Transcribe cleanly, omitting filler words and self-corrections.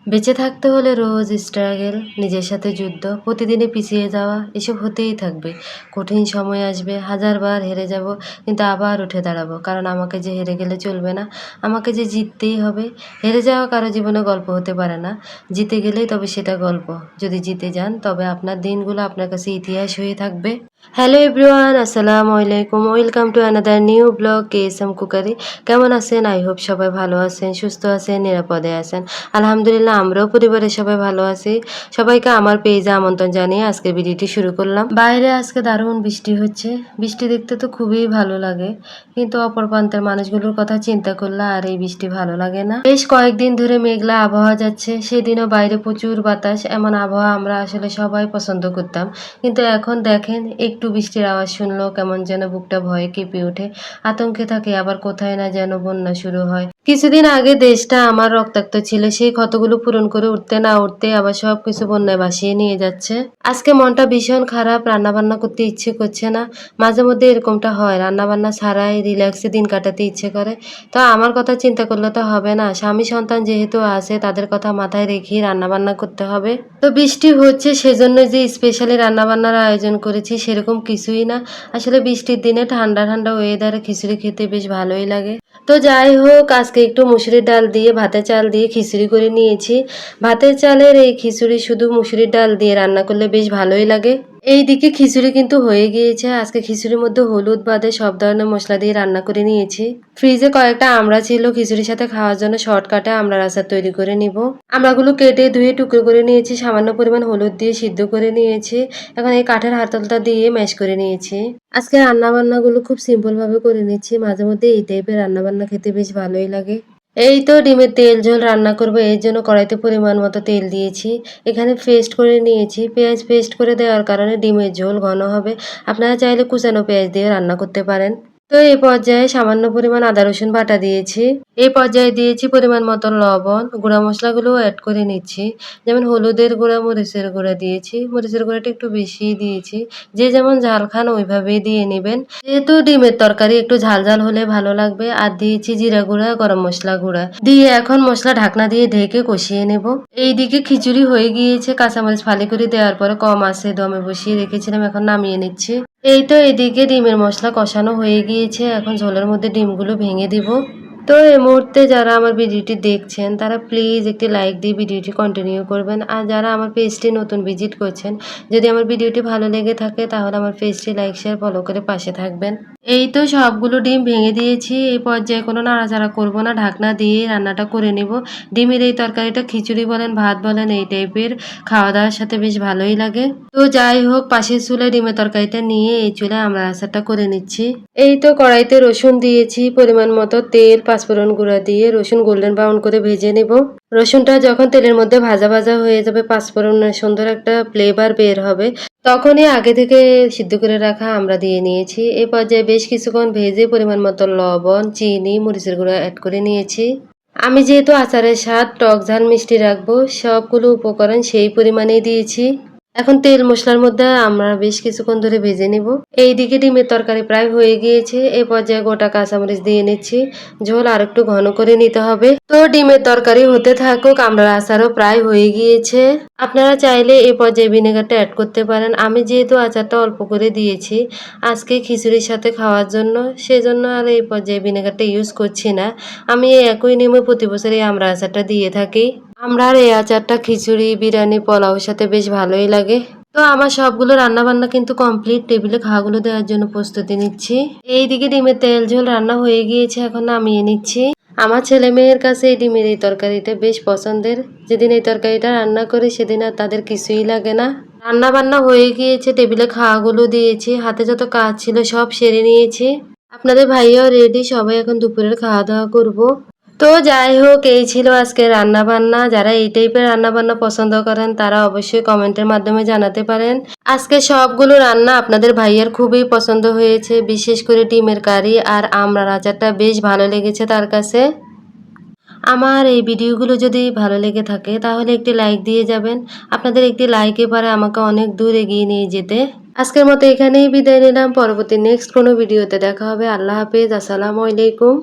বেঁচে থাকতে হলে রোজ স্ট্রাগল, নিজের সাথে যুদ্ধ, প্রতিদিনই পিছিয়ে যাওয়া এসব হতেই থাকবে। কঠিন সময় আসবে, হাজারবার হেরে যাব, কিন্তু আবার উঠে দাঁড়াবো। কারণ আমাকে যে হেরে গেলে চলবে না, আমাকে যে জিততেই হবে। হেরে যাওয়া কারো জীবনে গল্প হতে পারে না, জিতে গেলেই তবে সেটা গল্প। যদি জিতে যান তবে আপনার দিনগুলো আপনার কাছে ইতিহাস হয়ে থাকবে। হ্যালো এভরিওয়ান, আসসালামু আলাইকুম। Welcome to another new blog KSM cookery. কেমন আছেন? আই হোপ সবাই ভালো আছেন, সুস্থ আছেন, নিরাপদে আছেন। আলহামদুলিল্লাহ, আমরাও পরিবারের সবাই ভালো আছি। সবাইকে আমার পেজে আমন্ত্রণ জানিয়ে আজকে ভিডিওটি শুরু করলাম। বাইরে আজকে দারুণ বৃষ্টি হচ্ছে। বৃষ্টি দেখতে তো খুবই ভালো লাগে, কিন্তু অপর প্রান্তের মানুষগুলোর কথা চিন্তা করলে আর এই বৃষ্টি ভালো লাগে না। বেশ কয়েকদিন ধরে মেঘলা আবহাওয়া যাচ্ছে, সেদিনও বাইরে প্রচুর বাতাস। এমন আবহাওয়া আমরা আসলে সবাই পছন্দ করতাম, কিন্তু এখন দেখেন একটু বৃষ্টির আওয়াজ শুনলেও কেমন যেন বুকটা ভয়ে কেঁপে ওঠে। আতঙ্কে থাকে, আবার কোথায় না যেন বন্যা শুরু হয়। কিছুদিন আগে দেশটা আমার রক্তাক্ত ছিল, সেই ক্ষতগুলো পূরণ করে উঠতে না উঠতে আবার সবকিছু বন্যায় ভাসিয়ে নিয়ে যাচ্ছে। আজকে মনটা ভীষণ খারাপ, রান্না বান্না করতে ইচ্ছে করছে না। মাঝে মধ্যে এরকমটা হয়, রান্না বান্না ছাড়াই রিল্যাক্সে দিন কাটাতে ইচ্ছে করে। তো আমার কথা চিন্তা করলে তো হবে না, স্বামী সন্তান যেহেতু আছে তাদের কথা মাথায় রেখেই রান্না বান্না করতে হবে। তো বৃষ্টি হচ্ছে সেজন্য যে স্পেশালি রান্না বান্নার আয়োজন করেছি সেরকম কিছুই না। আসলে বৃষ্টির দিনে ঠান্ডা ঠান্ডা ওয়েদারে খিচুড়ি খেতে বেশ ভালোই লাগে। তো যাই হোক, আজকে একটু মুসুরির ডাল দিয়ে, ভাতের চাল দিয়ে খিচুড়ি করে নিয়েছি। ভাতের চালের এই খিচুড়ি শুধু মুসুরির ডাল দিয়ে রান্না করলে বেশ ভালোই লাগে। এইদিকে খিচুড়ি কিন্তু হয়ে গিয়েছে। আজকে খিচুড়ির মধ্যে হলুদ বাদে সব ধরনের মশলা দিয়ে রান্না করে নিয়েছি। ফ্রিজে কয়েকটা আমড়া ছিল, খিচুড়ির সাথে খাওয়ার জন্য শর্টকাটে আমড়ার আচার তৈরি করে নিব। আমড়াগুলো কেটে ধুয়ে টুকরো করে নিয়েছি, সামান্য পরিমাণ হলুদ দিয়ে সিদ্ধ করে নিয়েছি। এখন এই কাঠের হাতলটা দিয়ে ম্যাশ করে নিয়েছি। আজকে রান্নাবান্নাগুলো খুব সিম্পল ভাবে করে নিচ্ছি। মাঝে মধ্যে এই টাইপের রান্নাবান্না খেতে বেশ ভালোই লাগে। এই তো ডিমের তেল ঝোল রান্না করবো, এর জন্য কড়াইতে পরিমাণ মতো তেল দিয়েছি। এখানে পেস্ট করে নিয়েছি, পেঁয়াজ পেস্ট করে দেওয়ার কারণে ডিমের ঝোল ঘন হবে। আপনারা চাইলে কুচানো পেঁয়াজ দিয়ে রান্না করতে পারেন। তো এই পর্যায়ে সামান্য পরিমাণ আদা রসুন বাটা দিয়েছি। এই পর্যায়ে দিয়েছি পরিমাণ মতো লবণ, গুঁড়া মশলাগুলোও অ্যাড করে নিচ্ছি। যেমন হলুদের গুঁড়া, মরিচের গুঁড়া দিয়েছি, মরিচের গুঁড়াটা একটু বেশি দিয়েছি। যে যেমন ঝাল খান ওইভাবেই দিয়ে নেবেন। যেহেতু ডিমের তরকারি একটু ঝাল ঝাল হলে ভালো লাগবে। আর দিয়েছি জিরা গুঁড়া, গরম মশলা গুঁড়া দিয়ে এখন মশলা ঢাকনা দিয়ে ঢেকে কষিয়ে নেব। এইদিকে খিচুড়ি হয়ে গিয়েছে, কাঁচামরিচ ফালি করে দেওয়ার পরে কম আছে দমে বসিয়ে রেখেছিলাম, এখন নামিয়ে নিচ্ছি। এই তো এদিকে ডিমের মশলা কষানো হয়ে গিয়েছে, এখন ঝোলের মধ্যে ডিমগুলো ভেঙে দিব। তো এই মুহূর্তে যারা আমার ভিডিওটি দেখছেন তারা প্লিজ একটি লাইক দিয়ে ভিডিওটি কন্টিনিউ করবেন। আর যারা আমার পেজটি নতুন ভিজিট করছেন, যদি আমার ভিডিওটি ভালো লেগে থাকে তাহলে আমার পেজটি লাইক শেয়ার ফলো করে পাশে থাকবেন। এই তো সবগুলো ডিম ভেঙে দিয়েছি। এই পর্যায়ে কোনো নাড়াচাড়া করব না, ঢাকনা দিয়ে রান্নাটা করে নেব। ডিমের এই তরকারিটা খিচুড়ি বলেন ভাত বলেন এই টাইপের খাওয়া দাওয়ার সাথে বেশ ভালোই লাগে। তো যাই হোক, পাশের চুলায় ডিমের তরকারিটা নিয়ে এই চুলায় আমরা আচারটা করে নিচ্ছি। এই তো কড়াইতে রসুন দিয়েছি, পরিমাণ মতো তেল, পাঁচফোড়ন গুঁড়া দিয়ে রসুন গোল্ডেন ব্রাউন করে ভেজে নেব। রসুনটা যখন তেলের মধ্যে ভাজা ভাজা হয়ে যাবে, পাঁচফোড়নের সুন্দর একটা ফ্লেভার বের হবে, তখনই আগে থেকে সিদ্ধ করে রাখা আমরা দিয়ে নিয়েছি। এই পর্যায়ে বেশ কিছুক্ষণ ভেজে পরিমাণ মতো লবণ, চিনি, মরিচের গুঁড়া অ্যাড করে নিয়েছি। আমি যেহেতু আচারের স্বাদ টক ঝাল মিষ্টি রাখবো, সবগুলো উপকরণ সেই পরিমাণেই দিয়েছি। এখন তেল মশলার মধ্যে আমরা বেশ কিছুক্ষণ ধরে ভেজে নিব। এইদিকে ডিমের তরকারি প্রায় হয়ে গিয়েছে, এই পর্যায়ে গোটা কাঁচামরিচ দিয়ে নিচ্ছি। ঝোল আর একটু ঘন করে নিতে হবে। তো ডিমের তরকারি হতে থাকুক, আমড়ার আচারও প্রায় হয়ে গিয়েছে। আপনারা চাইলে এই পর্যায়ে ভিনেগারটা অ্যাড করতে পারেন। আমি যেহেতু আচারটা অল্প করে দিয়েছি আজকে খিচুড়ির সাথে খাওয়ার জন্য, সেজন্য আর এই পর্যায়ে ভিনেগারটা ইউজ করছি না। আমি এই একই নিয়মে প্রতি বছর এই আমড়া আচারটা দিয়ে থাকি। আমড়ার এই আচারটা খিচুড়ি, বিরিয়ানি, পোলাওর সাথে বেশ ভালোই লাগে। তো আমার সবগুলো রান্না বান্না কিন্তু কমপ্লিট, টেবিলে খাওয়াগুলো দেওয়ার জন্য প্রস্তুতি নিচ্ছি। এইদিকে ডিমের তেল ঝোল রান্না হয়ে গিয়েছে, এখন নামিয়ে নিচ্ছি। আমার ছেলে মেয়ের কাছে এই ডিমের এই তরকারিটা বেশ পছন্দের। যেদিন এই তরকারিটা রান্না করি সেদিন আর তাদের কিছুই লাগে না। রান্না বান্না হয়ে গিয়েছে, টেবিলে খাওয়াগুলো দিয়েছি, হাতে যত কাজ ছিল সব সেরে নিয়েছি। আপনাদের ভাইয়াও রেডি, সবাই এখন দুপুরের খাওয়া দাওয়া করবো। তো যাই হোক, এই ছিল আজকে রান্না বান্না। যারা এই টাইপের রান্না বান্না পছন্দ করেন তারা অবশ্যই কমেন্টের মাধ্যমে জানাতে পারেন। আজকে সবগুলো রান্না আপনাদের ভাইয়ার খুবই পছন্দ হয়েছে, বিশেষ করে ডিমের কারি আর আমড়ার আচারটা বেশ ভালো লেগেছে তার কাছে। আমার এই ভিডিওগুলো যদি ভালো লেগে থাকে তাহলে একটি লাইক দিয়ে যাবেন। আপনাদের একটি লাইকে পারে আমাকে অনেক দূর এগিয়ে নিয়ে যেতে। আজকের মতো এখানেই বিদায় নিলাম, পরবর্তী নেক্সট কোনো ভিডিওতে দেখা হবে। আল্লাহ হাফেজ, আসসালামু আলাইকুম।